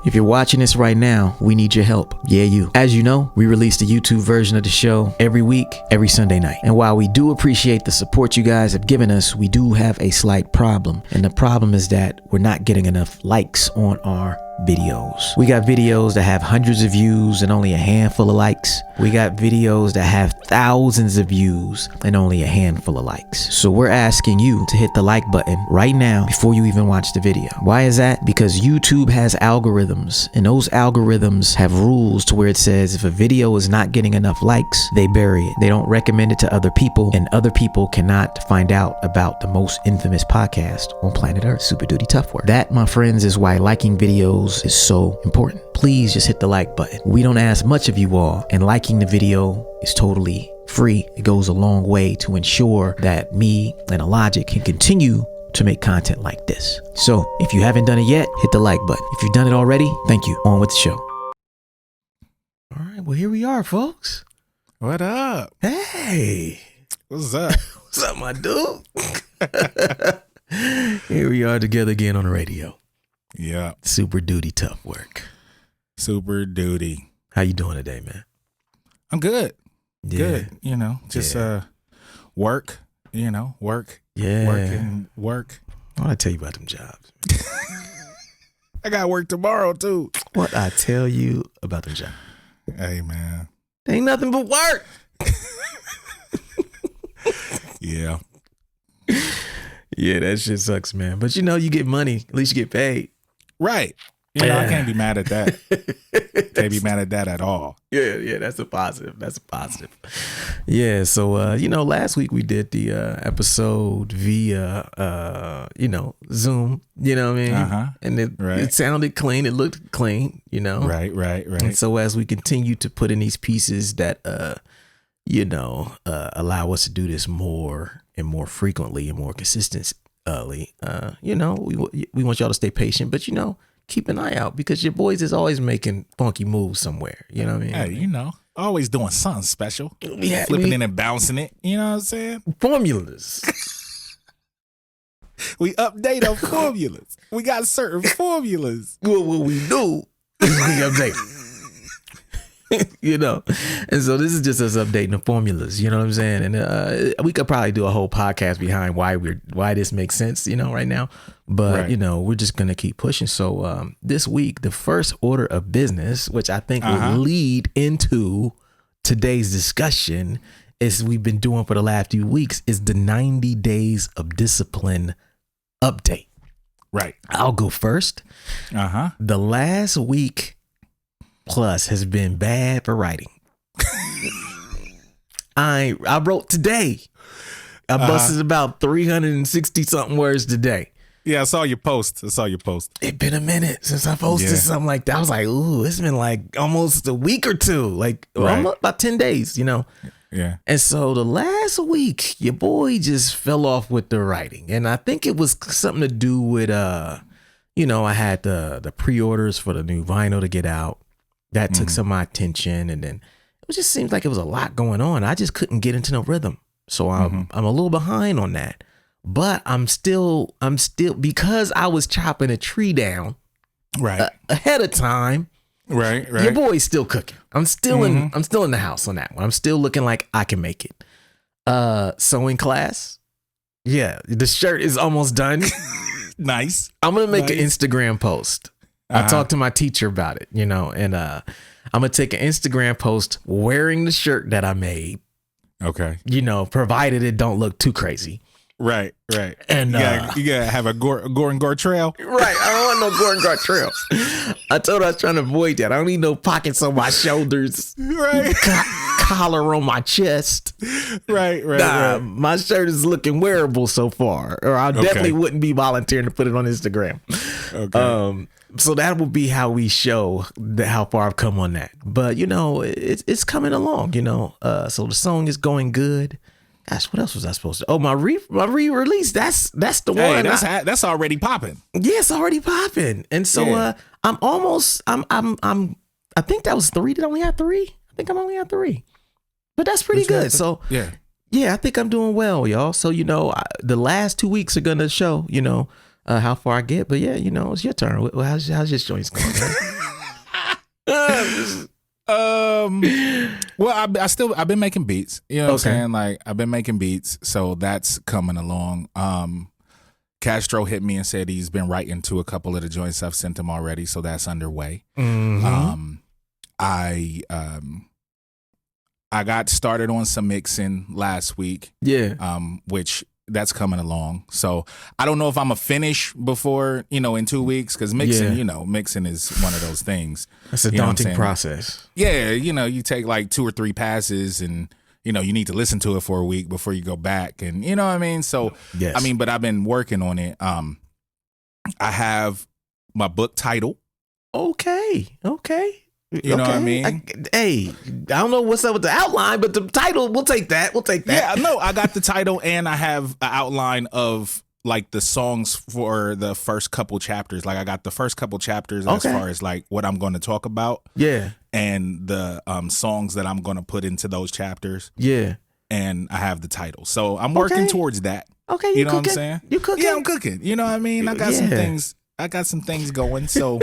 If you're watching this right now, we need your help. Yeah, you. As you know, we release the YouTube version of the show every week, every Sunday night. And while we do appreciate the support you guys have given us, we do have a slight problem. And the problem is that we're not getting enough likes on our videos. We got videos that have hundreds of views and only a handful of likes. We got videos that have thousands of views and only a handful of likes. So we're asking you to hit the like button right now before you even watch the video. Why is that? Because YouTube has algorithms, and those algorithms have rules to where it says if a video is not getting enough likes, they bury it. They don't recommend it to other people, and other people cannot find out about the most infamous podcast on planet Earth, Super Duty Tough Work. That, my friends, is why liking videos is so important. Please just hit the like button. We don't ask much of you all, and liking the video is totally free. It goes a long way to ensure that me and Illogic can continue to make content like this. So if you haven't done it yet, hit the like button. If you've done it already, thank you. On with the show. All right, well, here we are, folks. What up? Hey. What's up? What's up, my dude? Here we are together again on the radio. Yeah. Super Duty Tough Work. Super Duty. How you doing today, man? I'm good. Yeah. Good. Just work, work. Yeah. Work. I want to tell you about them jobs. I got work tomorrow too. What I tell you about them jobs. Hey, man. Ain't nothing but work. Yeah. Yeah, that shit sucks, man. But you get money. At least you get paid. Right. I can't be mad at that. Can't be mad at that at all. Yeah, that's a positive. Yeah, so last week we did the episode via Zoom, you know what I mean? Uh-huh. And it sounded clean, it looked clean, Right. And so as we continue to put in these pieces that allow us to do this more and more frequently and more consistently, we want y'all to stay patient, but keep an eye out because your boys is always making funky moves somewhere. You know what I mean? Hey, always doing something special. Yeah, flipping in and bouncing it. You know what I'm saying? Formulas. We update our formulas. We got certain formulas. Well, what we do is we update. And so this is just us updating the formulas. You know what I'm saying? And we could probably do a whole podcast behind why this makes sense. Right now. But we're just gonna keep pushing. So this week, the first order of business, which I think will lead into today's discussion, is we've been doing for the last few weeks, is the 90 days of discipline update. Right. I'll go first. The last week plus has been bad for writing. I wrote today. I busted about 360 something words today. Yeah, I saw your post. It's been a minute since I posted something like that. I was like, ooh, it's been like almost a week or two, almost about 10 days, Yeah. And so the last week, your boy just fell off with the writing. And I think it was something to do with, I had the pre-orders for the new vinyl to get out. That took some of my attention. And then it just seems like it was a lot going on. I just couldn't get into no rhythm. So I'm a little behind on that. But I'm still because I was chopping a tree down ahead of time. Right. Your boy's still cooking. I'm still in the house on that one. I'm still looking like I can make it. Sewing class. Yeah, the shirt is almost done. Nice. I'm gonna make an Instagram post. I talked to my teacher about it, and I'm gonna take an Instagram post wearing the shirt that I made. Okay. Provided it don't look too crazy. Right. And you gotta have a gore and gore trail. Right. I don't want no gore and gore trail. I told her I was trying to avoid that. I don't need no pockets on my shoulders. Right. Collar on my chest. Right. My shirt is looking wearable so far, or I definitely wouldn't be volunteering to put it on Instagram. Okay. So that will be how we show how far I've come on that. But it's coming along. So the song is going good. Gosh, what else was I supposed to? Oh, my re-release. That's the one. That's already popping. Yeah, it's already popping. And so I'm almost. I think that was 3. Did I only have 3? I think I'm only at 3. But that's pretty good. So yeah, I think I'm doing well, y'all. So the last 2 weeks are gonna show. how far I get. But yeah, you know, it's your turn. How's your joints going, man? Well, I've been making beats. You know what I'm saying? Like, I've been making beats, so that's coming along. Castro hit me and said he's been writing to a couple of the joints I've sent him already, so that's underway. Mm-hmm. I got started on some mixing last week. Yeah. Which that's coming along. So I don't know if I'm gonna finish before, in 2 weeks, because mixing, mixing is one of those things. That's a daunting process. Yeah, you take like 2 or 3 passes and you need to listen to it for a week before you go back, and you know what I mean? So yes. I mean, but I've been working on it. I have my book title. Okay. You know what I mean? I don't know what's up with the outline, but the title, we'll take that. Yeah, no, I got the title and I have an outline of like the songs for the first couple chapters. Like I got the first couple chapters as far as like what I'm going to talk about. Yeah. And the songs that I'm going to put into those chapters. Yeah. And I have the title. So I'm working towards that. Okay. You know what I'm saying? You cooking? Yeah, I'm cooking. You know what I mean? I got some things. I got some things going. So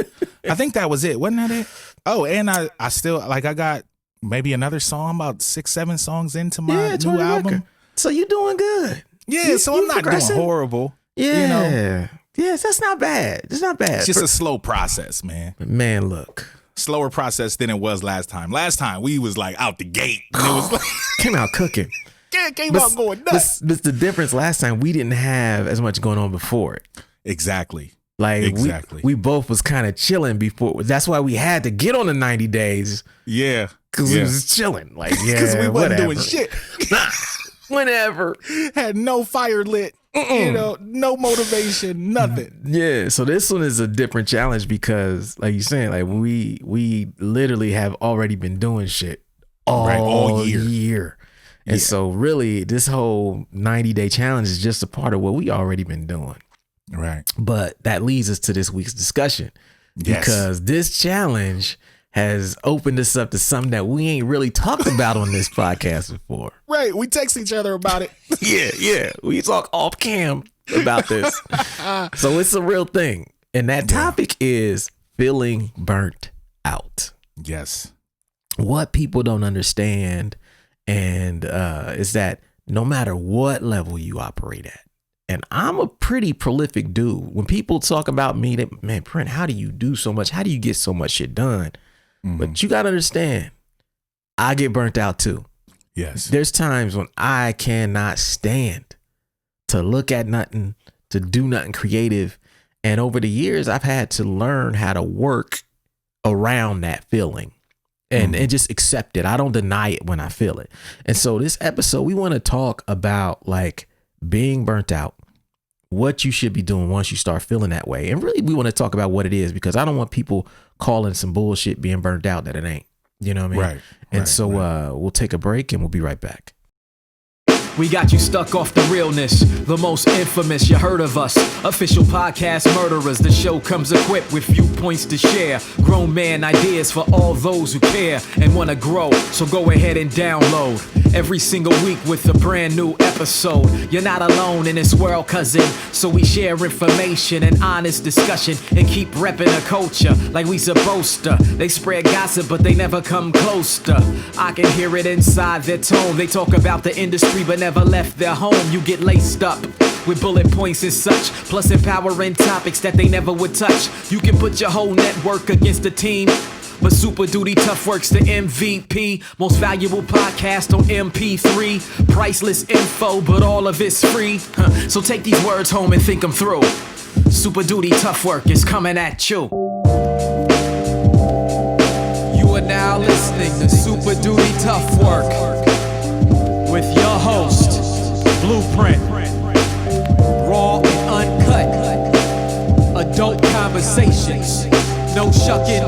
I think that was it. Wasn't that it? Oh, and I still, like, I got maybe another song, about 6-7 songs into my new album. Record. So you doing good. Yeah, so I'm not doing horrible. Yeah. Yes, that's not bad. It's not bad. It's just a slow process, man. Man, look. Slower process than it was last time. Last time we was like out the gate. And it was like came out cooking. Came out going nuts. But the difference last time, we didn't have as much going on before it. Exactly. Like we both was kind of chilling before. That's why we had to get on the 90 days. Yeah. Because we was chilling. Like, because we wasn't doing shit. Whenever. Had no fire lit. No motivation, nothing. Yeah. So this one is a different challenge because, like you're saying, like we literally have already been doing shit all year. And so really this whole 90-day challenge is just a part of what we already been doing. Right. But that leads us to this week's discussion because this challenge has opened us up to something that we ain't really talked about on this podcast before. Right. We text each other about it. Yeah. We talk off cam about this. So it's a real thing. And that topic is feeling burnt out. Yes. What people don't understand and is that no matter what level you operate at, and I'm a pretty prolific dude. When people talk about me, they, man, Brent, how do you do so much? How do you get so much shit done? Mm-hmm. But you got to understand, I get burnt out too. Yes. There's times when I cannot stand to look at nothing, to do nothing creative. And over the years, I've had to learn how to work around that feeling and just accept it. I don't deny it when I feel it. And so this episode, we want to talk about like being burnt out, what you should be doing once you start feeling that way. And really, we want to talk about what it is because I don't want people calling some bullshit being burnt out that it ain't. You know what I mean? Right. And so we'll take a break and we'll be right back. We got you stuck off the realness, the most infamous, you heard of us. Official podcast murderers, the show comes equipped with viewpoints to share. Grown man ideas for all those who care and want to grow, so go ahead and download. Every single week with a brand new episode. You're not alone in this world, cousin, so we share information and honest discussion and keep repping a culture like we supposed to. They spread gossip, but they never come close to. I can hear it inside their tone. They talk about the industry, but never left their home. You get laced up with bullet points and such, plus empowering topics that they never would touch. You can put your whole network against the team, but Super Duty Tough Work's the MVP. Most valuable podcast on MP3. Priceless info, but all of it's free. So take these words home and think them through. Super Duty Tough Work is coming at you. You are now listening to Super Duty Tough Work with your host, Blueprint. Raw and uncut. Adult conversations. No shucking,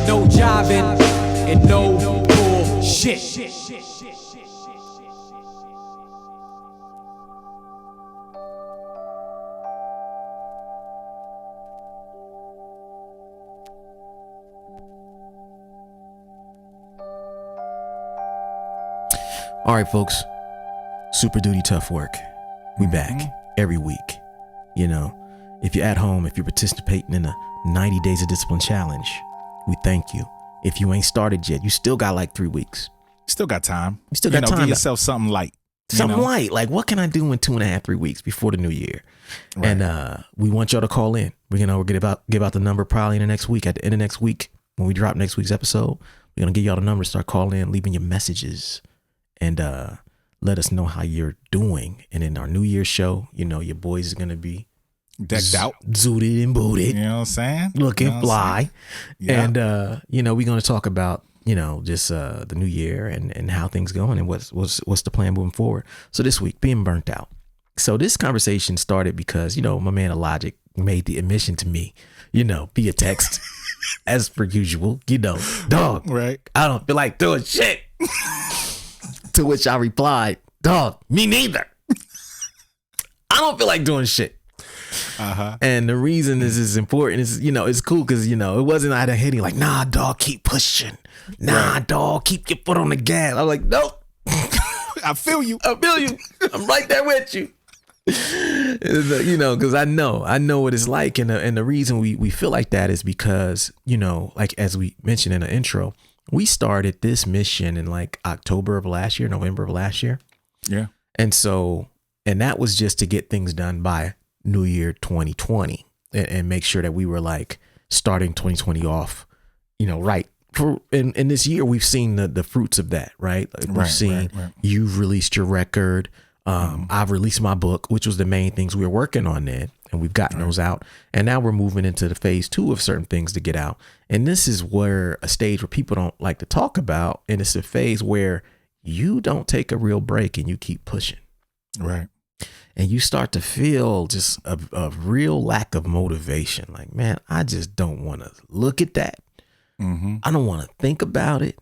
no jiving, and no bullshit. All right, folks. Super Duty Tough Work. We back every week, you know. If you're at home, if you're participating in a 90 Days of Discipline challenge, we thank you. If you ain't started yet, you still got like 3 weeks. Still got time. You still got time. Give yourself something light. Something light. Like, what can I do in 2.5, 3 weeks before the new year? Right. And we want y'all to call in. We're going to give out the number probably in the next week. At the end of next week, when we drop next week's episode, we're going to give y'all the number. Start calling in, leaving your messages, and let us know how you're doing. And in our New Year's show, your boys is going to be decked out, zooted and booted. You know what I'm saying? Looking fly. Yeah. And, we're going to talk about, just the new year and how things going and what's the plan moving forward. So this week, being burnt out. So this conversation started because, my man Illogic made the admission to me, via text, as per usual, dog, right? I don't feel like doing shit. To which I replied, dog, me neither. I don't feel like doing shit. And the reason this is important is, it's cool because, it wasn't out of hitting like, nah, dog, keep pushing. Nah, dog, keep your foot on the gas. I was like, nope. I feel you. I'm right there with you. Because I know what it's like. And the reason we feel like that is because, like as we mentioned in the intro, we started this mission in like November of last year. Yeah. And that was just to get things done by New Year 2020 and make sure that we were like starting 2020 off, right. In this year, we've seen the fruits of that, right? We've seen you've released your record. I've released my book, which was the main things we were working on then. And we've gotten those out. And now we're moving into the phase 2 of certain things to get out. And this is where a stage where people don't like to talk about. And it's a phase where you don't take a real break and you keep pushing. Right. And you start to feel just a real lack of motivation. Like, man, I just don't want to look at that. I don't want to think about it.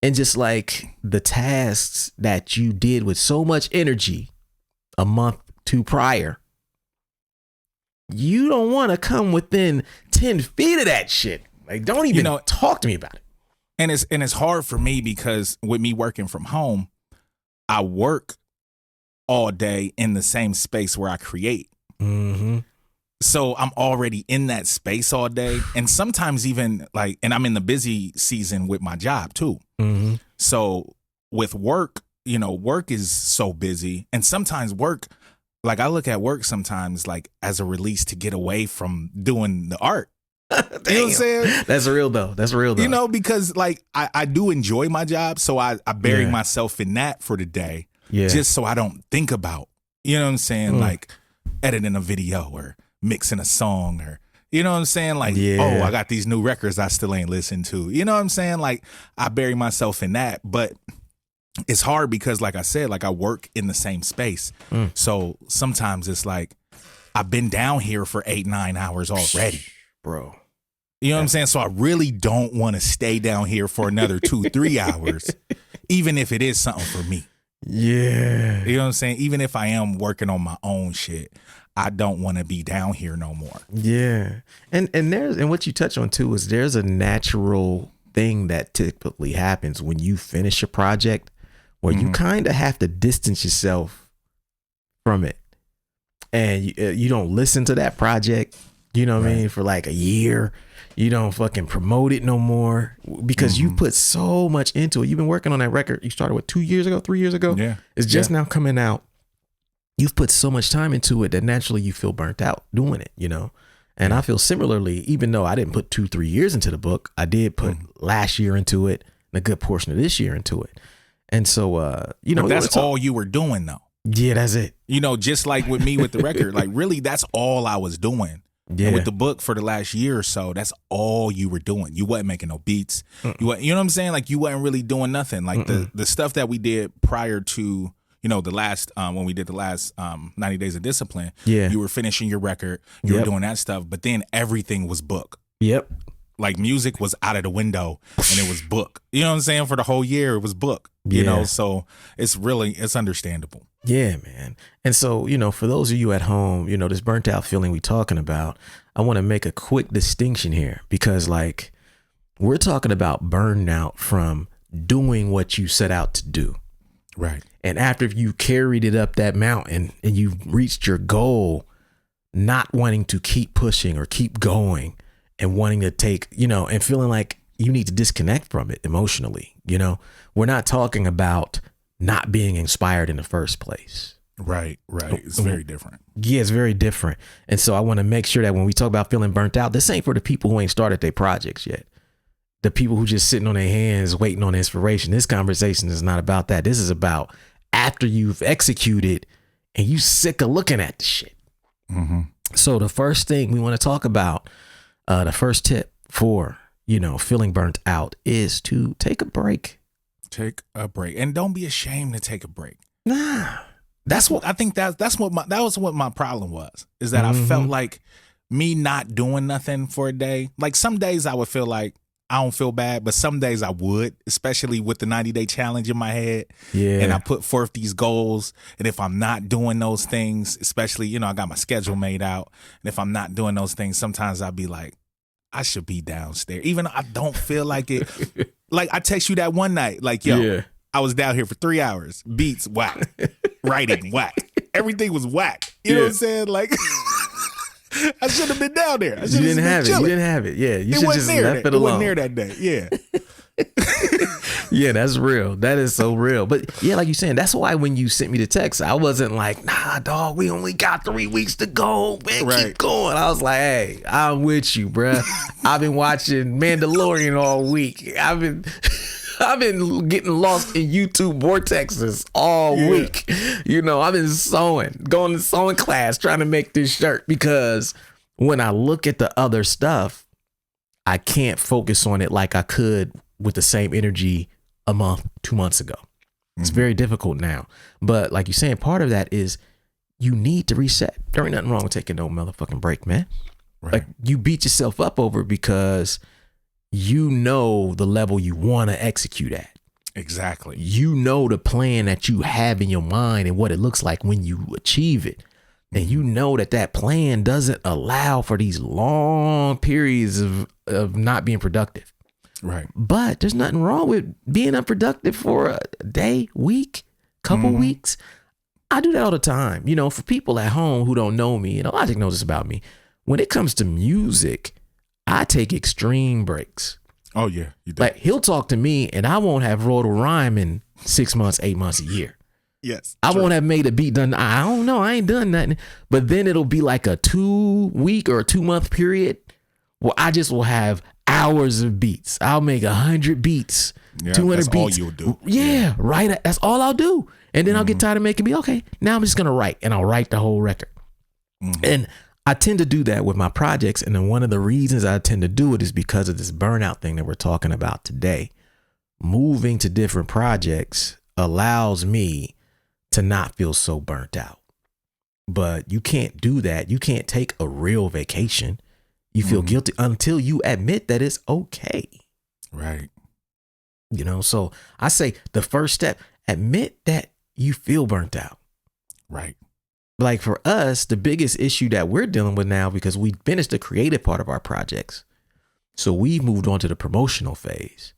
And just like the tasks that you did with so much energy a month, 2 prior, you don't want to come within 10 feet of that shit. Like, don't even talk to me about it. And it's hard for me because with me working from home, I work all day in the same space where I create. So I'm already in that space all day. And sometimes even like, and I'm in the busy season with my job too. So with work, work is so busy. And sometimes work, like I look at work sometimes like as a release to get away from doing the art. You know what I'm saying? That's real though. Because like I do enjoy my job. So I bury myself in that for the day. Yeah. Just so I don't think about, you know what I'm saying? Like editing a video or mixing a song or, you know what I'm saying? Like, I got these new records I still ain't listened to. You know what I'm saying? Like I bury myself in that, but it's hard because like I said, like I work in the same space. So sometimes it's like I've been down here for 8-9 hours already. Bro. You know what I'm saying? So I really don't want to stay down here for another 2-3 hours, even if it is something for me. Yeah. You know what I'm saying? Even if I am working on my own shit, I don't want to be down here no more. Yeah. And what you touch on too is there's a natural thing that typically happens when you finish a project where you kind of have to distance yourself from it. And you don't listen to that project, you know what I mean, for like a year. You don't fucking promote it no more because you put so much into it. You've been working on that record. You started 3 years ago? Yeah. It's just now coming out. You've put so much time into it that naturally you feel burnt out doing it, And I feel similarly, even though I didn't put 2-3 years into the book, I did put last year into it and a good portion of this year into it. And so, but that's all you were doing though. Yeah, that's it. Just like with me with the record, like really that's all I was doing. Yeah. And with the book for the last year or so, that's all you were doing. You wasn't making no beats. You know what I'm saying? Like you wasn't really doing nothing. Like the stuff that we did prior to, the last, when we did the last 90 Days of Discipline, you were finishing your record, you were doing that stuff, but then everything was book. Yep. Like music was out of the window and it was book. You know what I'm saying? For the whole year, it was book, so it's understandable. Yeah, man. And so, for those of you at home, this burnt out feeling we talking about, I want to make a quick distinction here because like we're talking about burnout from doing what you set out to do. Right. And after you carried it up that mountain and you reached your goal, not wanting to keep pushing or keep going and wanting to take, and feeling like you need to disconnect from it emotionally. We're not talking about not being inspired in the first place. Right. It's very different. Yeah, it's very different. And so I want to make sure that when we talk about feeling burnt out, this ain't for the people who ain't started their projects yet. The people who just sitting on their hands waiting on inspiration. This conversation is not about that. This is about after you've executed and you sick of looking at the shit. Mm-hmm. So the first thing we want to talk about, the first tip for, feeling burnt out is to take a break. Take a break. And don't be ashamed to take a break. Nah. That's what I think that was what my problem was, is that I felt like me not doing nothing for a day. Like some days I would feel like I don't feel bad, but some days I would, especially with the 90-day challenge in my head. Yeah. And I put forth these goals. And if I'm not doing those things, especially, I got my schedule made out. And if I'm not doing those things, sometimes I'll be like, I should be downstairs. Even though I don't feel like it. Like I text you that one night, like, yo, I was down here for 3 hours. Beats, whack. Writing, whack. Everything was whack. You know what I'm saying? Like, I should have been down there. You didn't have it. You didn't have it. Yeah. You should just left it alone. It wasn't there that day. Yeah. Yeah, that's real. That is so real. But yeah, like you're saying, that's why when you sent me the text, I wasn't like, nah, dog, we only got 3 weeks to go. Man, keep going. I was like, hey, I'm with you, bruh. I've been watching Mandalorian all week. I've been getting lost in YouTube vortexes all week. I've been going to sewing class, trying to make this shirt, because when I look at the other stuff, I can't focus on it like I could with the same energy a month, 2 months ago. It's very difficult now. But like you're saying, part of that is you need to reset. There ain't nothing wrong with taking no motherfucking break, man. Right. Like you beat yourself up over because you know the level you want to execute at. Exactly. You know the plan that you have in your mind and what it looks like when you achieve it. And you know that plan doesn't allow for these long periods of not being productive. Right. But there's nothing wrong with being unproductive for a day, week, couple weeks. I do that all the time. For people at home who don't know me, Illogic knows this about me. When it comes to music, I take extreme breaks. Oh, yeah, you do. Like he'll talk to me and I won't have wrote a rhyme in 6 months, 8 months, a year. Yes. I won't have made a beat done. I don't know. I ain't done nothing. But then it'll be like a 2 week or a 2 month period where I just will have hours of beats. I'll make 100 beats, 200 that's beats. all you'll do. Yeah, right. That's all I'll do. And then I'll get tired of making beats. Okay, now I'm just going to write, and I'll write the whole record. And I tend to do that with my projects. And then one of the reasons I tend to do it is because of this burnout thing that we're talking about today. Moving to different projects allows me to not feel so burnt out. But you can't do that. You can't take a real vacation. You feel guilty until you admit that it's okay. Right. So I say the first step, admit that you feel burnt out. Right. Like for us, the biggest issue that we're dealing with now, because we finished the creative part of our projects. So we've moved on to the promotional phase.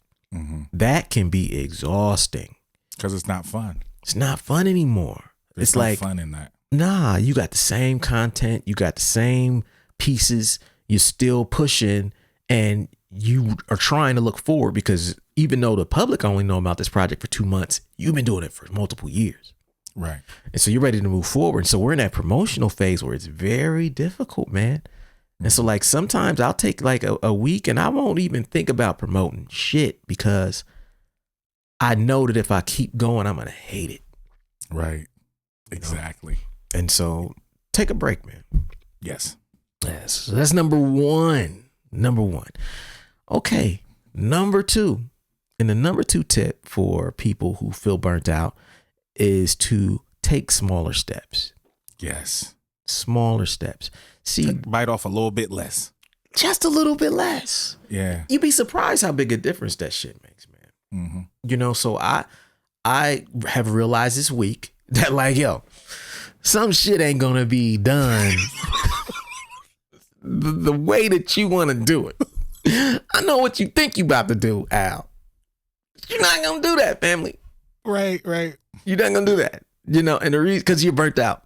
That can be exhausting. Because it's not fun. It's not fun anymore. It's no like fun in that. Nah, you got the same content. You got the same pieces. You're still pushing and you are trying to look forward, because even though the public only know about this project for 2 months, you've been doing it for multiple years. Right. And so you're ready to move forward. So we're in that promotional phase where it's very difficult, man. And so like sometimes I'll take like a week and I won't even think about promoting shit, because I know that if I keep going, I'm going to hate it. Right. Exactly. And so take a break, man. Yes. Yes. So that's number one. Okay. Number two. And the number 2 tip for people who feel burnt out is to take smaller steps. Yes. Smaller steps. See, bite off a little bit less. Just a little bit less. Yeah. You'd be surprised how big a difference that shit makes, man. So I have realized this week that like, yo, some shit ain't gonna be done the way that you want to do it. I know what you think you about to do, Al. You're not gonna do that, family. Right. You're not gonna do that. And the reason, because you're burnt out.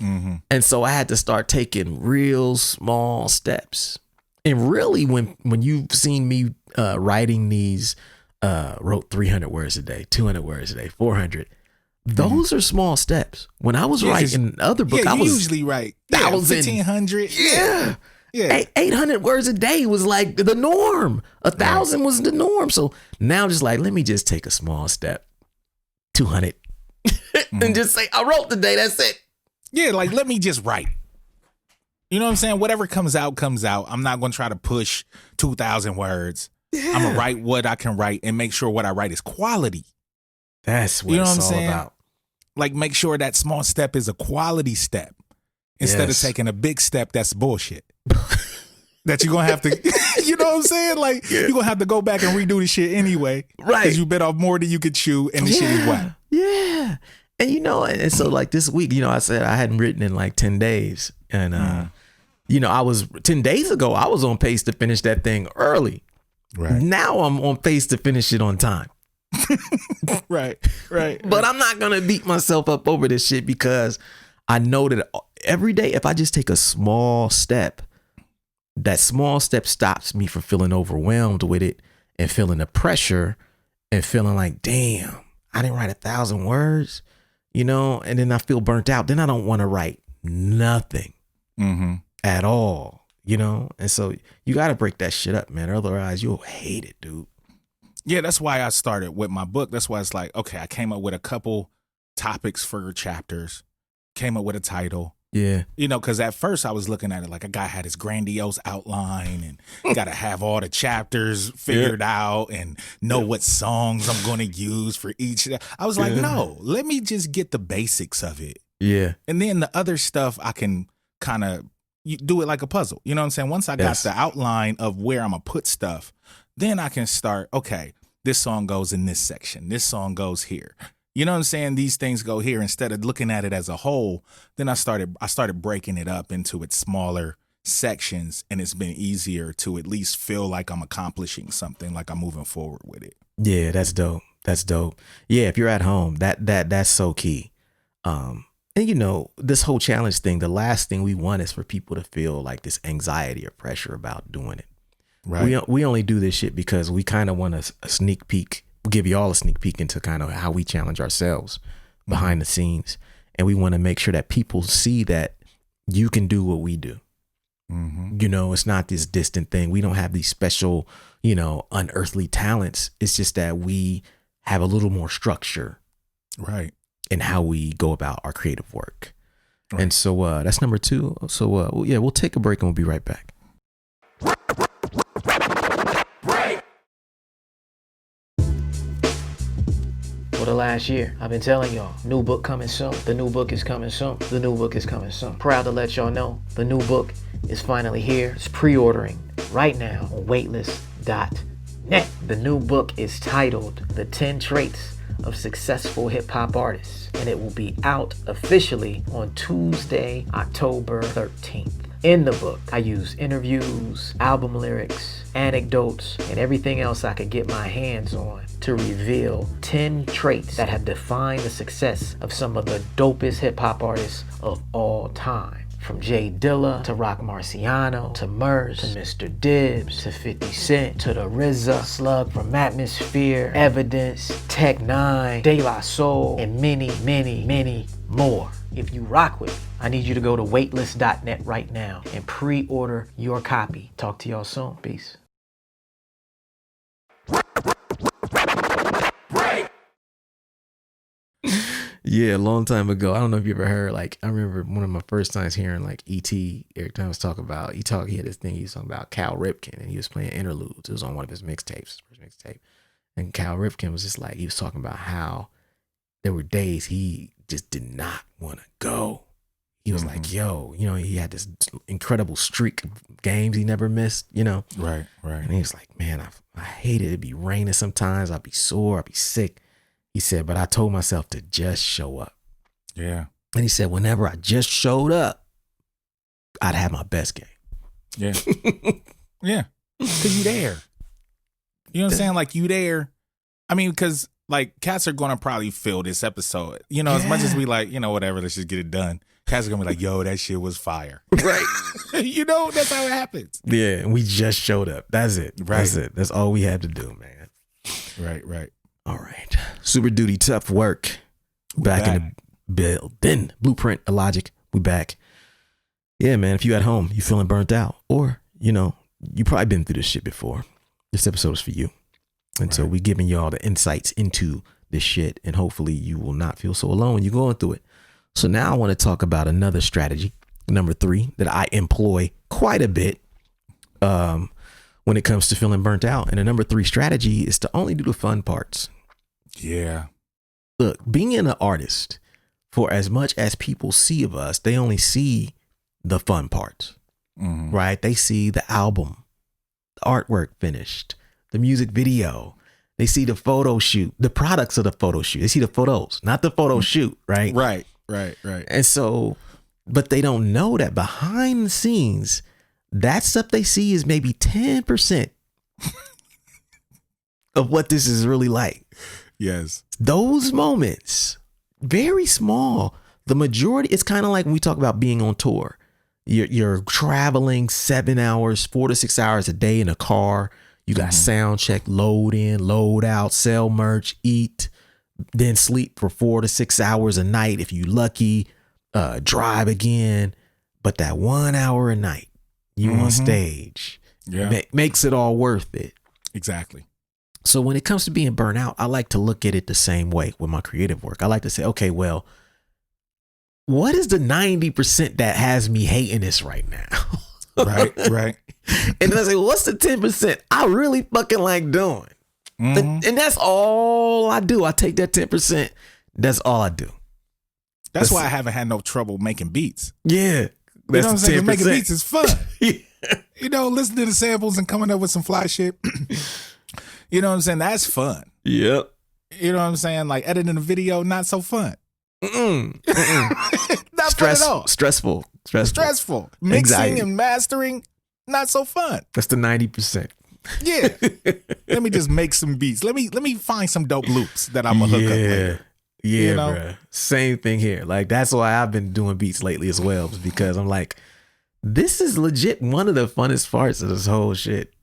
Mm-hmm. And so I had to start taking real small steps. And really, when you've seen me writing these, wrote 300 words a day, 200 words a day, 400, those are small steps. When I was writing other book, I was usually write 1,500. Yeah. 800 words a day was like the norm. 1,000 was the norm. So now just like, let me just take a small step, 200, and just say, I wrote today. That's it. Yeah, like let me just write. You know what I'm saying? Whatever comes out, comes out. I'm not going to try to push 2,000 words. I'm going to write what I can write and make sure what I write is quality. That's what it's all about. Like make sure that small step is a quality step instead of taking a big step that's bullshit. That you're going to have to, you know what I'm saying? Like you're going to have to go back and redo the shit anyway. Right. Because you bit off more than you could chew and the shit is whack. Yeah. And and so like this week, I said I hadn't written in like 10 days. And, I was 10 days ago, I was on pace to finish that thing early. Right. Now I'm on pace to finish it on time. Right. But I'm not going to beat myself up over this shit because I know that every day, if I just take a small step, that small step stops me from feeling overwhelmed with it and feeling the pressure and feeling like, damn, I didn't write 1,000 words, and then I feel burnt out. Then I don't want to write nothing at all, And so you got to break that shit up, man. Otherwise you'll hate it, dude. Yeah, that's why I started with my book. That's why it's like, okay, I came up with a couple topics for chapters, came up with a title. Yeah. Because at first I was looking at it like a guy had his grandiose outline and got to have all the chapters figured out and know what songs I'm going to use for each. I was like, no, let me just get the basics of it. Yeah. And then the other stuff I can kind of do it like a puzzle. You know what I'm saying? Once I got the outline of where I'm going to put stuff, then I can start, okay, this song goes in this section. This song goes here. You know what I'm saying? These things go here instead of looking at it as a whole. Then I started breaking it up into its smaller sections, and it's been easier to at least feel like I'm accomplishing something, like I'm moving forward with it. Yeah, that's dope. That's dope. Yeah, if you're at home, that's so key. And this whole challenge thing, the last thing we want is for people to feel like this anxiety or pressure about doing it. Right. We only do this shit because we kind of want a sneak peek. We'll give you all a sneak peek into kind of how we challenge ourselves behind the scenes. And we want to make sure that people see that you can do what we do. It's not this distant thing. We don't have these special, unearthly talents. It's just that we have a little more structure. Right. In how we go about our creative work. Right. And so that's number 2. So we'll take a break and we'll be right back. For the last year, I've been telling y'all, new book coming soon. The new book is coming soon. The new book is coming soon. Proud to let y'all know the new book is finally here. It's pre-ordering right now on waitlist.net. The new book is titled The 10 Traits of Successful Hip Hop Artists, and it will be out officially on Tuesday, October 13th. In the book, I use interviews, album lyrics, anecdotes, and everything else I could get my hands on to reveal 10 traits that have defined the success of some of the dopest hip-hop artists of all time. From Jay Dilla to Rock Marciano to Murs to Mr. Dibbs to 50 Cent to the RZA, Slug from Atmosphere, Evidence, Tech Nine, De La Soul, and many, many, many more. If you rock with me, I need you to go to waitlist.net right now and pre-order your copy. Talk to y'all soon. Peace. Yeah, a long time ago. I don't know if you ever heard, like, I remember one of my first times hearing, like, E.T. Eric Thomas talk about, he had this thing, he was talking about Cal Ripken, and he was playing interludes. It was on one of his mixtapes, first mixtape. And Cal Ripken was just like, he was talking about how there were days he just did not want to go. He was like, yo, he had this incredible streak of games he never missed, Right. And he was like, man, I hated it. It'd be raining sometimes. I'd be sore. I'd be sick. He said, but I told myself to just show up. Yeah. And he said, whenever I just showed up, I'd have my best game. Yeah. Yeah. Because you there. You know what I'm saying? Like, you there. I mean, because, like, cats are going to probably feel this episode. As much as we like, whatever, let's just get it done. Pastor gonna be like, yo, that shit was fire. Right. You know, that's how it happens. Yeah, and we just showed up. That's it. Right. That's it. That's all we had to do, man. Right. All right. Super duty, tough work. Back in the building. Blueprint, Illogic. We back. Yeah, man. If you at home, you feeling burnt out, or, you know, you probably been through this shit before, this episode is for you. And so we giving y'all the insights into this shit, and hopefully you will not feel so alone when you're going through it. So now I want to talk about another strategy, number 3, that I employ quite a bit when it comes to feeling burnt out. And the number 3 strategy is to only do the fun parts. Yeah. Look, being an artist, for as much as people see of us, they only see the fun parts, right? They see the album, the artwork finished, the music video. They see the photo shoot, the products of the photo shoot. They see the photos, not the photo shoot, right? Right. And so, but they don't know that behind the scenes, that stuff they see is maybe 10% of what this is really like. Yes. Those moments, very small. The majority, it's kind of like when we talk about being on tour. You're traveling 7 hours, 4 to 6 hours a day in a car. You got sound check, load in, load out, sell merch, eat, then sleep for 4 to 6 hours a night if you lucky, drive again. But that 1 hour a night, you on stage, makes it all worth it. Exactly. So when it comes to being burnt out, I like to look at it the same way with my creative work. I like to say, okay, well, what is the 90% that has me hating this right now? Right. And then I say, what's the 10% I really fucking like doing? And that's all I do. I take that 10%. That's all I do. That's why I haven't had no trouble making beats. Yeah. You know what I'm saying? 10%. Making beats is fun. Yeah. You know, listening to the samples and coming up with some fly shit. You know what I'm saying? That's fun. Yep. You know what I'm saying? Like editing a video, not so fun. Not fun at all. Stressful. Mixing Anxiety. and mastering, not so fun. That's the 90%. Yeah. Let me just make some beats. Let me find some dope loops that I'm gonna hook up later. Yeah, you know? bruh. Same thing here. Like, that's why I've been doing beats lately as well, because I'm like, this is legit one of the funnest parts of this whole shit.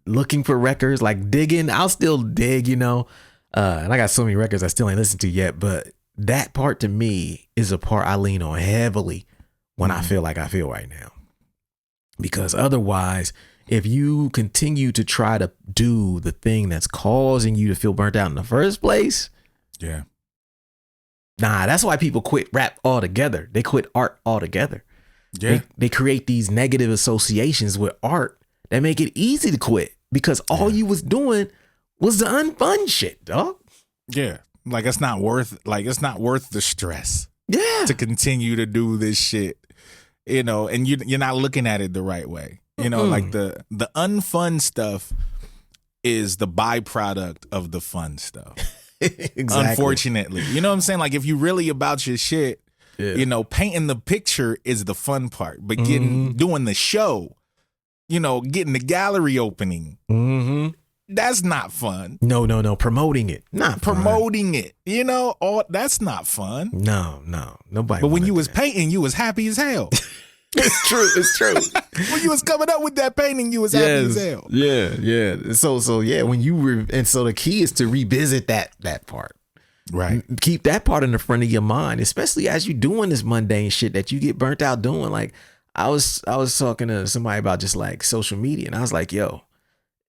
Looking for records, like digging. I'll still dig, you know, and I got so many records I still ain't listened to yet, but that part to me is a part I lean on heavily when I feel like I feel right now. Because otherwise, if you continue to try to do the thing that's causing you to feel burnt out in the first place, that's why people quit rap altogether. They quit art altogether. They create these negative associations with art that make it easy to quit, because all you was doing was the unfun shit, dog. Yeah. Like it's not worth the stress. Yeah. To continue to do this shit. You know, and you're not looking at it the right way. You know, like the unfun stuff is the byproduct of the fun stuff. Exactly. Unfortunately. You know what I'm saying? Like if you really about your shit, you know, painting the picture is the fun part. But doing the show, you know, getting the gallery opening, that's not fun. No. Promoting it. Not promoting it. You know, that's not fun. No. Nobody. But when you was painting, you was happy as hell. It's true. When you was coming up with that painting, you was happy as hell. Yeah. So yeah, when you and so the key is to revisit that part. Right. Keep that part in the front of your mind, especially as you doing this mundane shit that you get burnt out doing. Like I was talking to somebody about just like social media, and I was like, yo,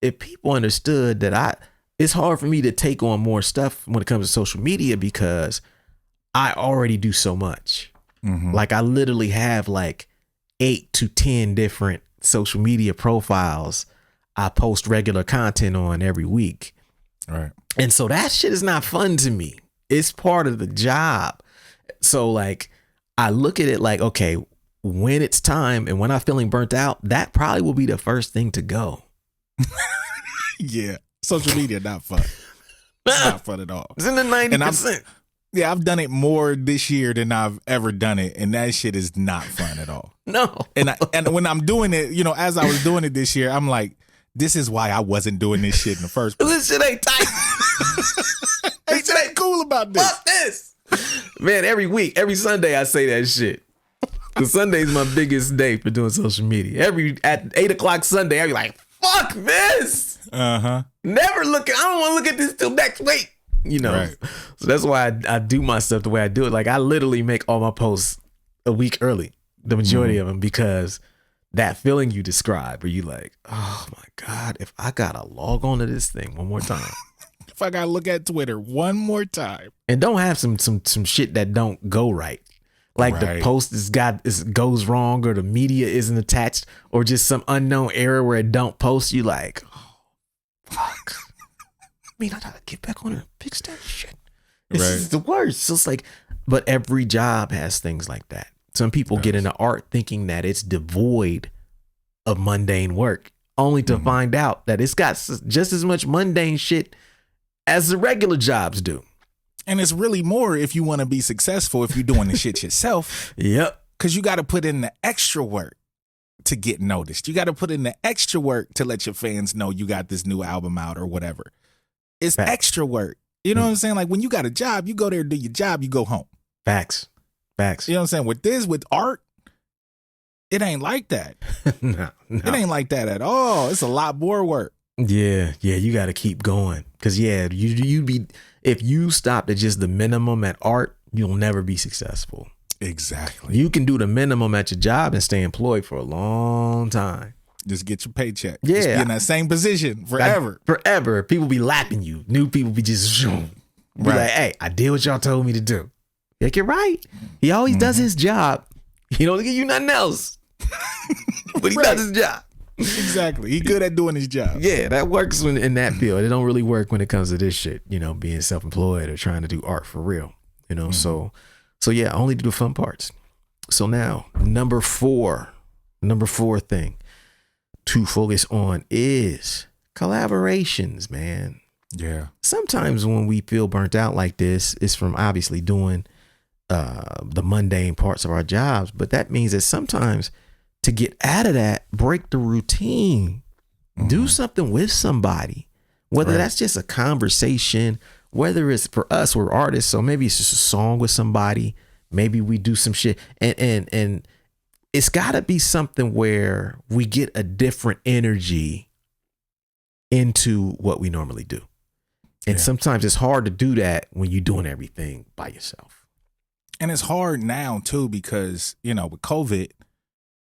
if people understood that it's hard for me to take on more stuff when it comes to social media because I already do so much. Like I literally have like 8 to 10 different social media profiles I post regular content on every week. Right. And so that shit is not fun to me. It's part of the job. So like I look at it like, okay, when it's time and when I'm feeling burnt out, that probably will be the first thing to go. Yeah. Social media, not fun. Not fun at all. It's in the 90%. I've done it more this year than I've ever done it. And that shit is not fun at all. No. And when I'm doing it, you know, as I was doing it this year, I'm like, this is why I wasn't doing this shit in the first place. This shit ain't tight. This shit ain't cool about this. Fuck this. Man, every week, every Sunday, I say that shit. Because Sunday's my biggest day for doing social media. At 8 o'clock Sunday, I be like, fuck this. Never looking. I don't want to look at this till next week. You know, Right. So that's why I do my stuff the way I do it. Like I literally make all my posts a week early, the majority of them, because that feeling you describe, where you like, oh my God, if I gotta log on to this thing one more time, If I gotta look at Twitter one more time, and don't have some shit that don't go right, like the Right. post goes wrong, or the media isn't attached, or just some unknown error where it don't post, you like, oh fuck. I mean, I gotta get back on and fix that shit. This is the worst. So it's like, but every job has things like that. Some people get into art thinking that it's devoid of mundane work, only to find out that it's got just as much mundane shit as the regular jobs do. and it's really more if you want to be successful if you're doing the shit yourself. Yep. Because you got to put in the extra work to get noticed. You got to put in the extra work to let your fans know you got this new album out or whatever. It's Fact. extra work. You know what I'm saying? Like when you got a job, you go there, do your job, you go home. Facts. You know what I'm saying? With art, it ain't like that. No. It ain't like that at all. It's a lot more work. Yeah, you got to keep going. Because, if you stopped at just the minimum at art, you'll never be successful. Exactly. You can do the minimum at your job and stay employed for a long time. Just get your paycheck. Yeah. Just be in that same position forever. Forever. People be lapping you. New people be just zoom. Be Right. like, hey, I did what y'all told me to do. Like, you're right. He always does his job. He don't give you nothing else. But he does his job. Exactly. He good at doing his job. Yeah, that works in that field. It don't really work when it comes to this shit, being self-employed or trying to do art for real. So yeah, I only do the fun parts. So now, number four thing to focus on is collaborations, man. Yeah. Sometimes when we feel burnt out like this, it's from obviously doing the mundane parts of our jobs. But that means that sometimes to get out of that, break the routine, do something with somebody, whether that's just a conversation, whether it's for us, we're artists. So maybe it's just a song with somebody. Maybe we do some shit and it's gotta be something where we get a different energy into what we normally do. And sometimes it's hard to do that when you're doing everything by yourself. And it's hard now too because, with COVID,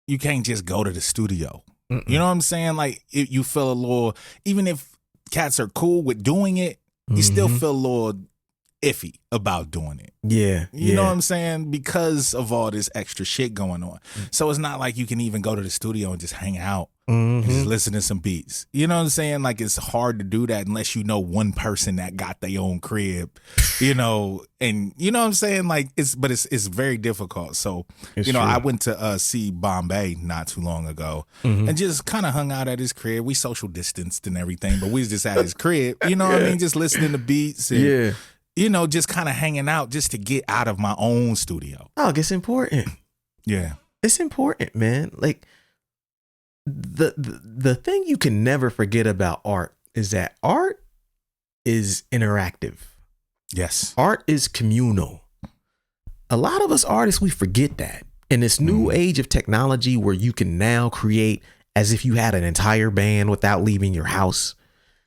you can't just go to the studio. You know what I'm saying? Like you feel a little, even if cats are cool with doing it, you still feel a little iffy about doing it. Yeah. You know what I'm saying? Because of all this extra shit going on. So it's not like you can even go to the studio and just hang out and just listen to some beats. You know what I'm saying? Like it's hard to do that unless you know one person that got their own crib, and you know what I'm saying? Like it's very difficult. So, It's I true. went to see Bombay not too long ago and just kind of hung out at his crib. We social distanced and everything, but we was just at his crib, you know what I mean? Just listening to beats and just kind of hanging out just to get out of my own studio. Oh, it's important. Yeah. It's important, man. Like the thing you can never forget about art is that art is interactive. Yes. Art is communal. A lot of us artists, we forget that. In this new age of technology where you can now create as if you had an entire band without leaving your house,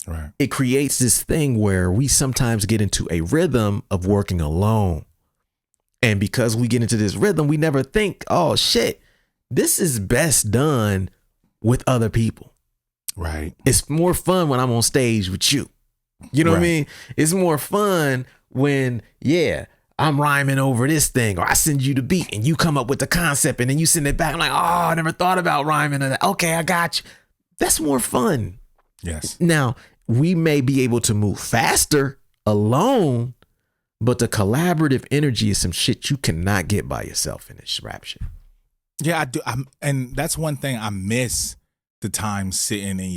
Right. it creates this thing where we sometimes get into a rhythm of working alone. And because we get into this rhythm, we never think, oh shit, this is best done with other people. Right. It's more fun when I'm on stage with you. You know what I Right. mean? It's more fun when, I'm rhyming over this thing, or I send you the beat and you come up with the concept and then you send it back. I'm like, oh, I never thought about rhyming. And okay, I got you. That's more fun. Yes. Now, we may be able to move faster alone, but the collaborative energy is some shit you cannot get by yourself in this rap shit. Yeah, I do. And that's one thing I miss, the time sitting in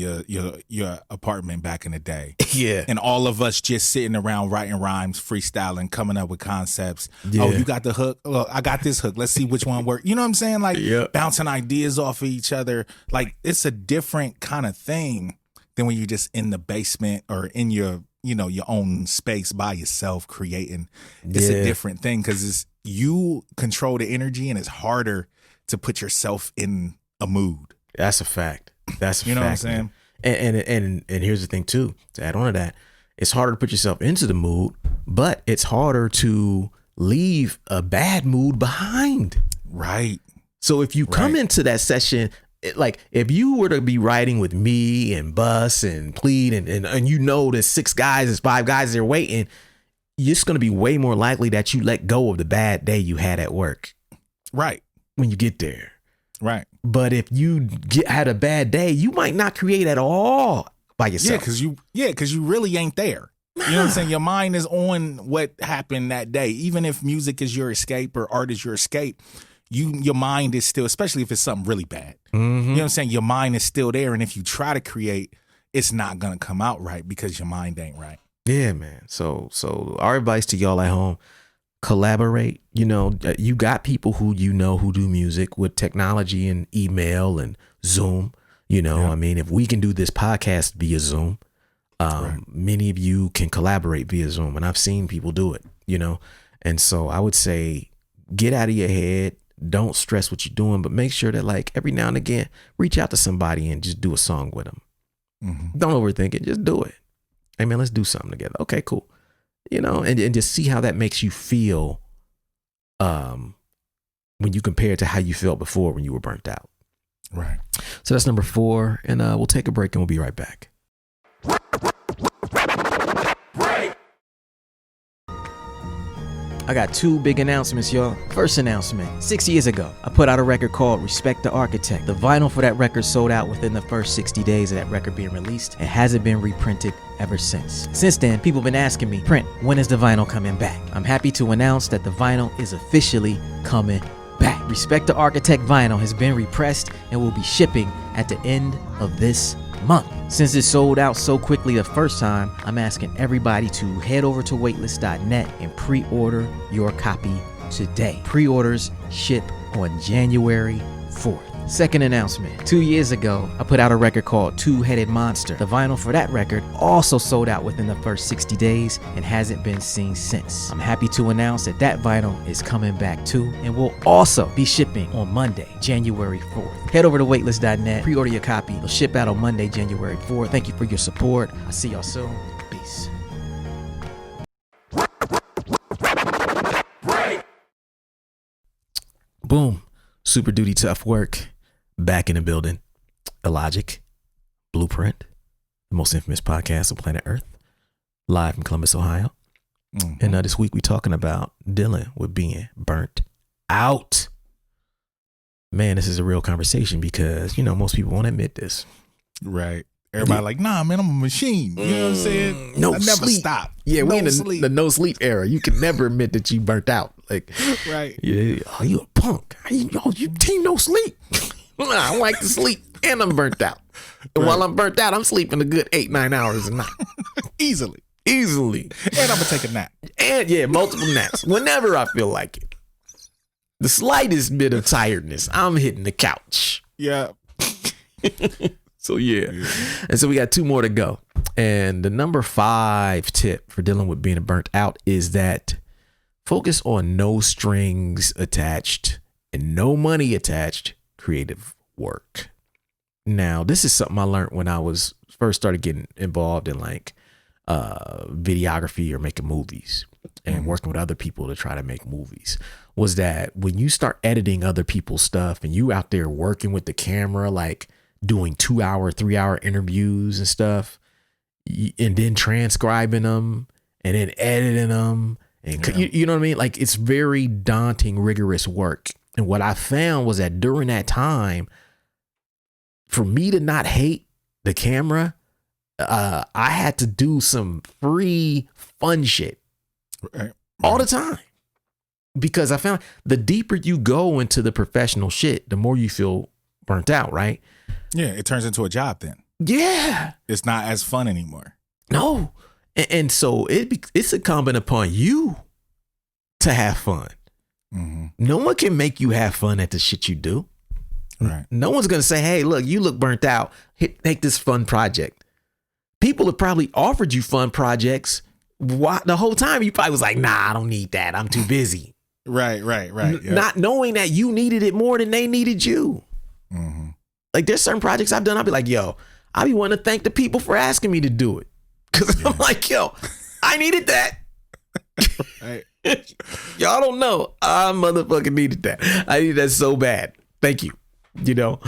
your apartment back in the day. Yeah. And all of us just sitting around writing rhymes, freestyling, coming up with concepts. Yeah. Oh, you got the hook? Oh, I got this hook. Let's see which one works. You know what I'm saying? Like bouncing ideas off of each other. Like it's a different kind of thing than when you're just in the basement or in your your own space by yourself creating, it's a different thing because it's you control the energy and it's harder to put yourself in a mood. That's a fact. That's a fact. Know what I'm saying? And here's the thing too, to add on to that, it's harder to put yourself into the mood, but it's harder to leave a bad mood behind. Right. So if you come into that session, like if you were to be writing with me and Bus and Plead and there's 6 guys, there's 5 guys there waiting, it's going to be way more likely that you let go of the bad day you had at work. Right. When you get there. Right. But if you had a bad day, you might not create at all by yourself. Because you really ain't there. You know what I'm saying? Your mind is on what happened that day. Even if music is your escape or art is your escape, your mind is still, especially if it's something really bad. Mm-hmm. You know what I'm saying? Your mind is still there. And if you try to create, it's not going to come out right because your mind ain't right. Yeah, man. So our advice to y'all at home, collaborate. You got people who who do music with technology and email and Zoom. I mean, if we can do this podcast via Zoom, many of you can collaborate via Zoom, and I've seen people do it. And so I would say, get out of your head. Don't stress what you're doing, but make sure that like every now and again, reach out to somebody and just do a song with them. Mm-hmm. Don't overthink it. Just do it. Hey man, let's do something together. Okay, cool. And just see how that makes you feel when you compare it to how you felt before when you were burnt out. Right. So that's number 4. And we'll take a break and we'll be right back. I got 2 big announcements, y'all. First announcement, 6 years ago, I put out a record called Respect the Architect. The vinyl for that record sold out within the first 60 days of that record being released and hasn't been reprinted ever since. Since then, people have been asking me, Print, when is the vinyl coming back? I'm happy to announce that the vinyl is officially coming back. Respect the Architect vinyl has been repressed and will be shipping at the end of this month. Since it sold out so quickly the first time, I'm asking everybody to head over to waitlist.net and pre-order your copy today. Pre-orders ship on January 4th. Second announcement, 2 years ago, I put out a record called Two-Headed Monster. The vinyl for that record also sold out within the first 60 days and hasn't been seen since. I'm happy to announce that vinyl is coming back too and will also be shipping on Monday, January 4th. Head over to waitlist.net, pre-order your copy. It'll ship out on Monday, January 4th. Thank you for your support. I'll see y'all soon. Peace. Boom. Super duty tough work. Back in the building. Illogic, Blueprint, the most infamous podcast on planet Earth, live in Columbus, Ohio. Mm-hmm. And this week we're talking about dealing with being burnt out. Man, this is a real conversation because, most people won't admit this. Right. Everybody like, nah, man, I'm a machine. You know what I'm saying? No I never sleep. stop. Yeah, no we in the no sleep era. You can never admit that you burnt out. Like, right. Yeah, oh, you a punk. You team no sleep. I like to sleep and I'm burnt out. And while I'm burnt out, I'm sleeping a good 8-9 hours a night. Easily. And I'm going to take a nap. And multiple naps whenever I feel like it. The slightest bit of tiredness, I'm hitting the couch. Yeah. So yeah. And so we got 2 more to go. And the number 5 tip for dealing with being burnt out is that focus on no strings attached and no money attached creative work. Now, this is something I learned when I was first started getting involved in like videography or making movies and working with other people to try to make movies, was that when you start editing other people's stuff and you out there working with the camera, like doing 2-hour, 3-hour interviews and stuff, and then transcribing them and then editing them. And you know what I mean? Like it's very daunting, rigorous work. And what I found was that during that time, for me to not hate the camera, I had to do some free fun shit all the time. Because I found the deeper you go into the professional shit, the more you feel burnt out, right? Yeah, it turns into a job then. Yeah. It's not as fun anymore. No. And so it's incumbent upon you to have fun. Mm-hmm. No one can make you have fun at the shit you do. Right. No one's going to say, hey, look, you look burnt out. Take this fun project. people have probably offered you fun projects. The whole time you probably was like, nah, I don't need that. I'm too busy. Right. Yep. Not knowing that you needed it more than they needed you. Mm-hmm. Like there's certain projects I've done. I'll be like, yo, I be wanting to thank the people for asking me to do it. Cause I'm like, yo, I needed that. Right. Y'all don't know. I motherfucking needed that. I needed that so bad. Thank you. You know?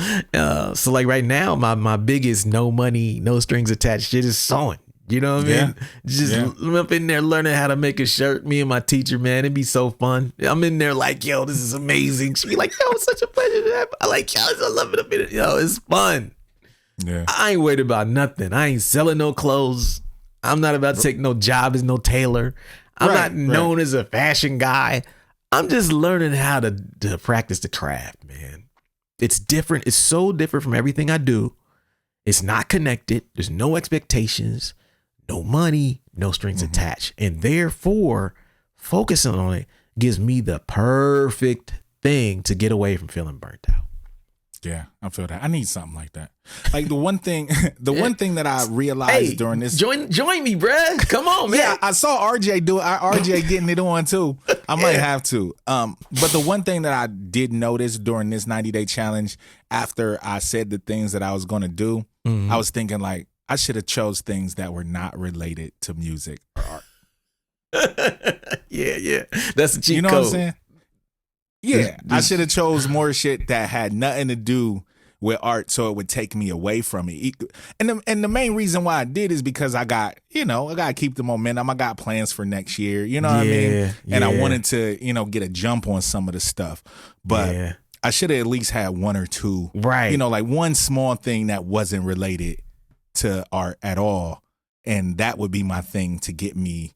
So like right now, my biggest no money, no strings attached shit is sewing. You know what I mean? Just up in there learning how to make a shirt. Me and my teacher, man, it'd be so fun. I'm in there like, yo, this is amazing. She be like, yo, it's such a pleasure to have. I like, yo, I love it a bit. Yo, it's fun. Yeah. I ain't worried about nothing. I ain't selling no clothes. I'm not about to take no job as no tailor. I'm not known as a fashion guy. I'm just learning how to practice the craft, man. It's different. It's so different from everything I do. It's not connected. There's no expectations, no money, no strings attached. And therefore, focusing on it gives me the perfect thing to get away from feeling burnt out. Yeah, I feel that. I need something like that. Like the one thing that I realized during this. Join me, bruh. Come on, man. Yeah, I saw RJ do it. RJ getting it on too. I might have to. But the one thing that I did notice during this 90-day challenge, after I said the things that I was going to do, I was thinking like I should have chose things that were not related to music or art. Yeah. That's the cheat You know code. what I'm saying? Yeah, I should have chose more shit that had nothing to do with art, so it would take me away from it. And the main reason why I did is because I got to keep the momentum. I got plans for next year. You know what I mean? And I wanted to, get a jump on some of the stuff, but I should have at least had one or two. Right. Like one small thing that wasn't related to art at all, and that would be my thing to get me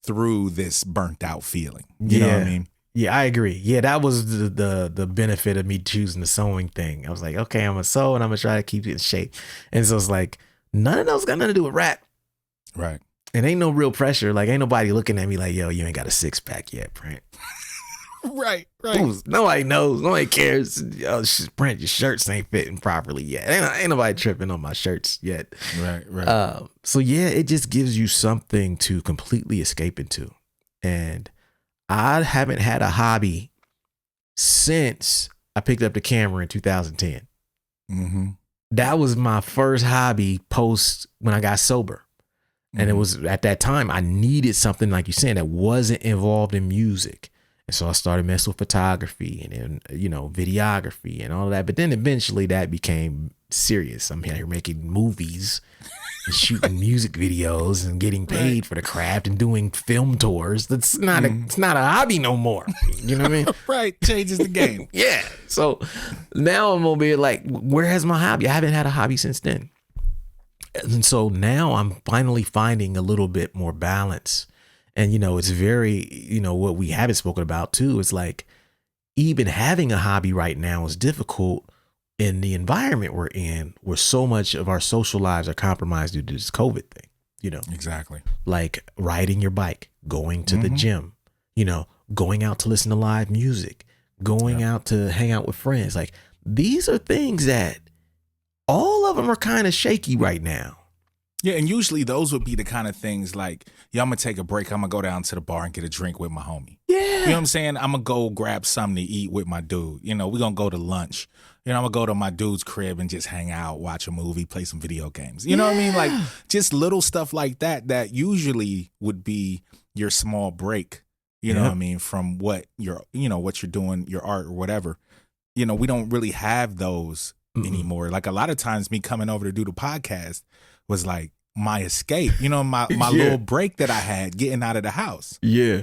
through this burnt out feeling. You know what I mean? Yeah, I agree. Yeah, that was the benefit of me choosing the sewing thing. I was like, okay, I'm gonna sew and I'm gonna try to keep it in shape. And so it's like, none of those got nothing to do with rap. Right. And ain't no real pressure. Like, ain't nobody looking at me like, yo, you ain't got a 6-pack yet, Brent. Right. Nobody knows. Nobody cares. Yo, Brent, your shirts ain't fitting properly yet. Ain't nobody tripping on my shirts yet. Right. So yeah, it just gives you something to completely escape into. And I haven't had a hobby since I picked up the camera in 2010. Mm-hmm. That was my first hobby post when I got sober. And it was at that time I needed something, like you said, that wasn't involved in music. And so I started messing with photography and then, videography and all of that. But then eventually that became serious. I'm here making movies and shooting music videos and getting paid for the craft and doing film tours. That's not it's not a hobby no more. You know what I mean? Right. Changes the game. Yeah. So now I'm over here like, where has my hobby? I haven't had a hobby since then. And so now I'm finally finding a little bit more balance. And, it's very, what we haven't spoken about too. It's like even having a hobby right now is difficult in the environment we're in, where so much of our social lives are compromised due to this COVID thing, Exactly. like riding your bike, going to the gym, going out to listen to live music, going out to hang out with friends. Like these are things that all of them are kind of shaky right now. Yeah, and usually those would be the kind of things like, I'm going to take a break. I'm going to go down to the bar and get a drink with my homie. Yeah. You know what I'm saying? I'm going to go grab something to eat with my dude. We're going to go to lunch. I'm going to go to my dude's crib and just hang out, watch a movie, play some video games. You know what I mean? Like just little stuff like that usually would be your small break, you know what I mean, from what you're doing, your art or whatever. We don't really have those anymore. Like a lot of times me coming over to do the podcast was like my escape, my little break that I had getting out of the house. Yeah.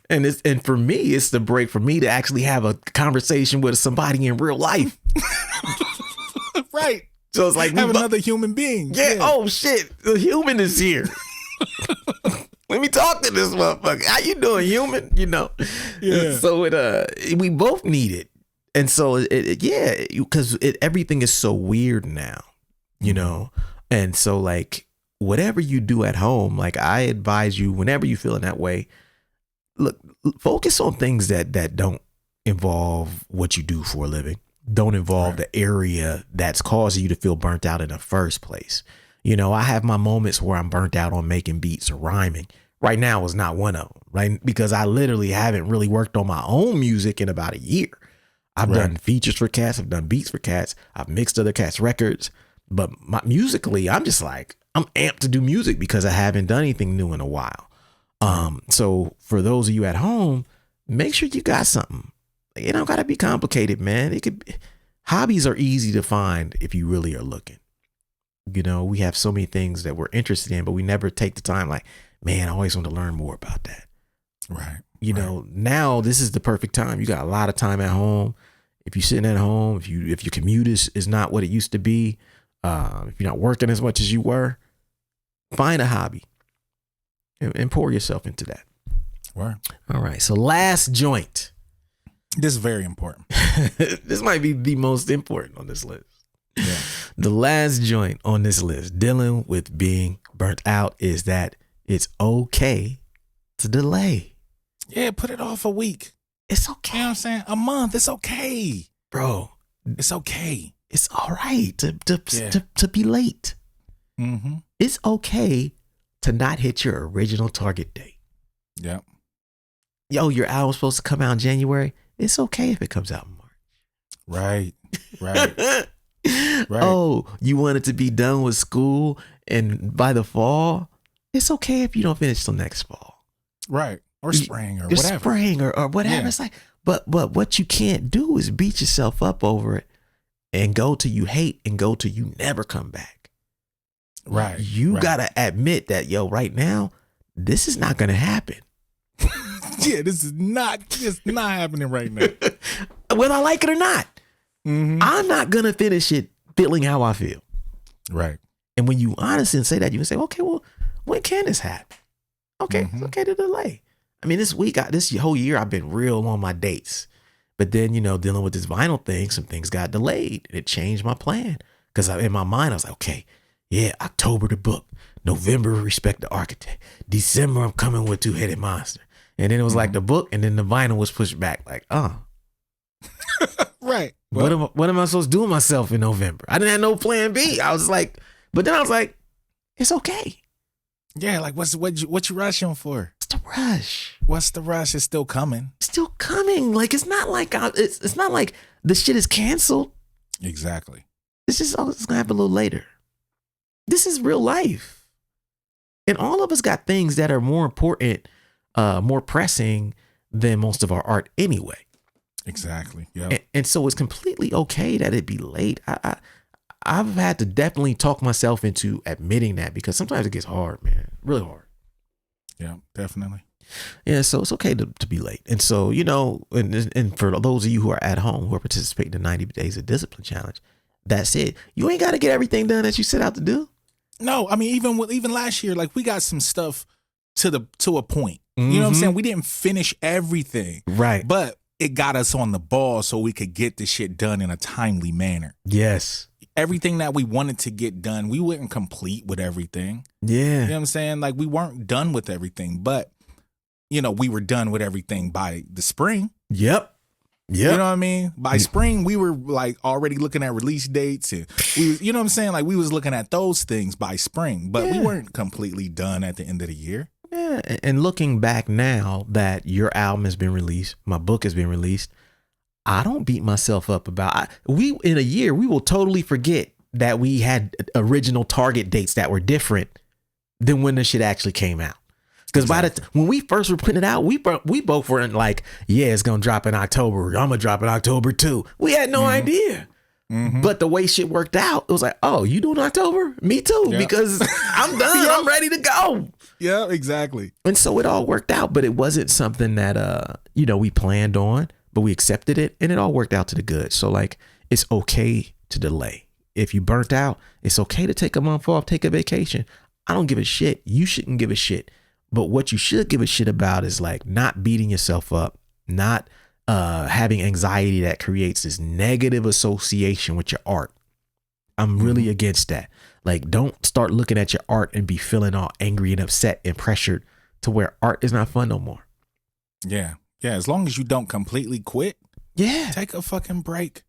And for me, it's the break for me to actually have a conversation with somebody in real life. Right. So it's like have another human being. Yeah. Oh shit. The human is here. Let me talk to this motherfucker. How you doing, human? Yeah. So we both need it. And so because everything is so weird now, And so like whatever you do at home, like I advise you whenever you feel in that way, look, focus on things that don't involve what you do for a living. Don't involve the area that's causing you to feel burnt out in the first place. I have my moments where I'm burnt out on making beats or rhyming. Right now is not one of them, right? Because I literally haven't really worked on my own music in about a year. I've done features for cats. I've done beats for cats. I've mixed other cats' records. But musically, I'm just like, I'm amped to do music because I haven't done anything new in a while. So for those of you at home, make sure you got something. It don't got to be complicated, man. Hobbies are easy to find if you really are looking. We have so many things that we're interested in, but we never take the time like, man, I always want to learn more about that. Right. Now this is the perfect time. You got a lot of time at home. If you're sitting at home, if your commute is not what it used to be, if you're not working as much as you were, find a hobby and pour yourself into that. Right. All right. So last joint. This is very important. This might be the most important on this list. Yeah. The last joint on this list, dealing with being burnt out, is that it's okay to delay. Yeah, put it off a week. It's okay. You know what I'm saying? A month. It's okay. Bro. It's okay. It's all right to be late. Mm-hmm. It's okay to not hit your original target date. Yep. Yo, your album's supposed to come out in January. It's okay if it comes out in March. Right. Right. Right. Oh, you want it to be done with school and by the fall? It's okay if you don't finish till next fall. Right. Or spring or whatever. Spring or whatever. Yeah. It's like, but what you can't do is beat yourself up over it and go till you hate and go till you never come back. Right. You gotta admit that, right now, this is not gonna happen. Yeah, this is not happening right now. Whether I like it or not. Mm-hmm. I'm not gonna finish it feeling how I feel. Right. And when you honestly say that, you can say, okay, well, when can this happen? Okay, It's okay to delay. I mean, this whole year, I've been real on my dates. But then, dealing with this vinyl thing, some things got delayed. And it changed my plan. Because in my mind, I was like, okay, yeah, October the book. November, Respect the Architect. December, I'm coming with Two-Headed Monster. And then it was like the book, and then the vinyl was pushed back. Like, Right. Well, what am I supposed to do with myself in November? I didn't have no plan B. I was like, but then I was like, it's okay. Yeah, like what you rushing for? What's the rush? What's the rush? It's still coming. It's still coming. Like it's not like it's not like the shit is canceled. Exactly. It's just it's gonna happen a little later. This is real life, and all of us got things that are more important, more pressing than most of our art anyway. Exactly. Yeah. And so it's completely okay that it be late. I've had to definitely talk myself into admitting that because sometimes it gets hard, man, really hard. Yeah, definitely. Yeah, so it's okay to be late. And so, and for those of you who are at home who are participating in the 90 Days of Discipline Challenge, that's it. You ain't got to get everything done that you set out to do. No, I mean, even last year, like we got some stuff to a point. Mm-hmm. You know what I'm saying? We didn't finish everything. Right. But it got us on the ball so we could get this shit done in a timely manner. Yes. Everything that we wanted to get done, we weren't complete with everything. Yeah. You know what I'm saying? Like we weren't done with everything, but we were done with everything by the spring. Yep. You know what I mean? By spring, we were like already looking at release dates and you know what I'm saying? Like we was looking at those things by spring, but we weren't completely done at the end of the year. Yeah. And looking back now that your album has been released, my book has been released, I don't beat myself up about in a year, we will totally forget that we had original target dates that were different than when the shit actually came out. Because when we first were putting it out, we both weren't like, yeah, it's going to drop in October. I'm going to drop in October too. We had no idea. Mm-hmm. But the way shit worked out, it was like, oh, you doing October? Me too, because I'm done. I'm ready to go. Yeah, exactly. And so it all worked out, but it wasn't something that, we planned on. But we accepted it and it all worked out to the good. So like, it's okay to delay. If you burnt out, it's okay to take a month off, take a vacation. I don't give a shit. You shouldn't give a shit. But what you should give a shit about is like not beating yourself up, not having anxiety that creates this negative association with your art. I'm really against that. Like, don't start looking at your art and be feeling all angry and upset and pressured to where art is not fun no more. Yeah. Yeah, as long as you don't completely quit. Yeah. Take a fucking break.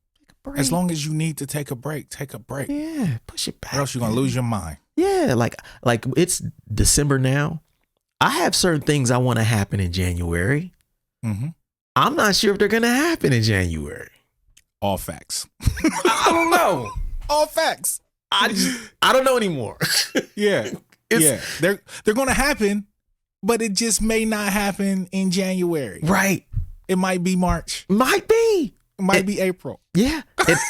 break. As long as you need to take a break, take a break. Yeah, push it back. Or else you're going to lose your mind. Yeah, like it's December now. I have certain things I want to happen in January. Mm-hmm. I'm not sure if they're going to happen in January. All facts. I don't know. All facts. I don't know anymore. Yeah. Yeah. They're going to happen, but it just may not happen in January. Right. It might be March. Might be. It might be April. Yeah.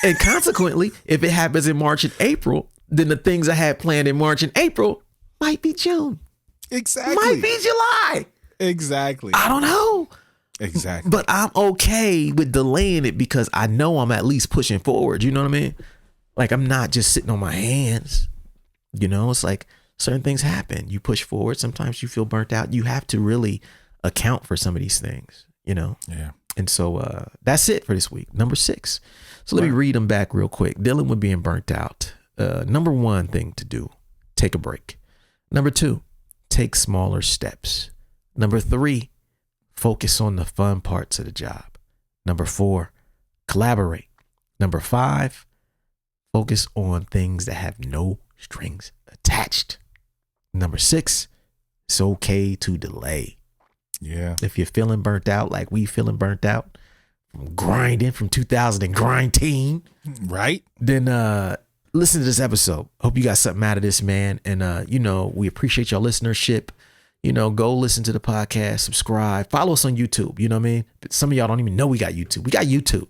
And consequently, if it happens in March and April, then the things I had planned in March and April might be June. Exactly. Might be July. Exactly. I don't know. Exactly. But I'm okay with delaying it because I know I'm at least pushing forward. You know what I mean? Like, I'm not just sitting on my hands. You know, it's like certain things happen. You push forward. Sometimes you feel burnt out. You have to really account for some of these things, you know? Yeah. And so that's it for this week. Number 6. So let me read them back real quick. Dealing with being burnt out. Number 1 thing to do, take a break. Number 2, take smaller steps. Number 3, focus on the fun parts of the job. Number 4, collaborate. Number 5, focus on things that have no strings attached. Number 6, it's okay to delay. Yeah. If you're feeling burnt out, like we feeling burnt out from grinding from 2000 and grinding, right? Then listen to this episode. Hope you got something out of this, man. And you know, we appreciate your listenership. You know, go listen to the podcast, subscribe, follow us on YouTube. You know what I mean? Some of y'all don't even know we got YouTube. We got YouTube.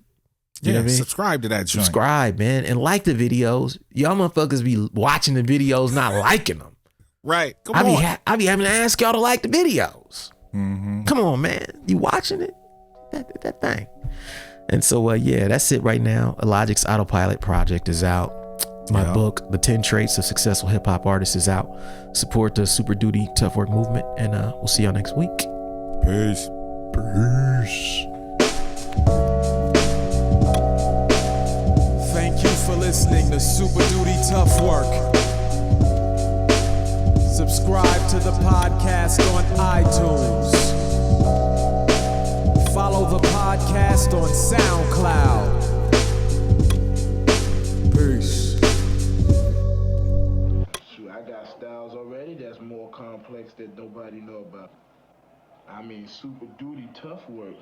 You know what I mean? Subscribe to that joint. Subscribe, man, and like the videos. Y'all motherfuckers be watching the videos, not liking them. Right. Come on. I be having to ask y'all to like the videos. Mm-hmm. Come on, man. You watching it? That thing. And so, yeah, that's it right now. Illogic's Autopilot project is out. My book, The 10 Traits of Successful Hip Hop Artists, is out. Support the Super Duty Tough Work movement, and we'll see y'all next week. Peace. Peace. Thank you for listening to Super Duty Tough Work. Subscribe to the podcast on iTunes. Follow the podcast on SoundCloud. Peace. Shoot, I got styles already that's more complex that nobody know about. I mean, super duty tough work.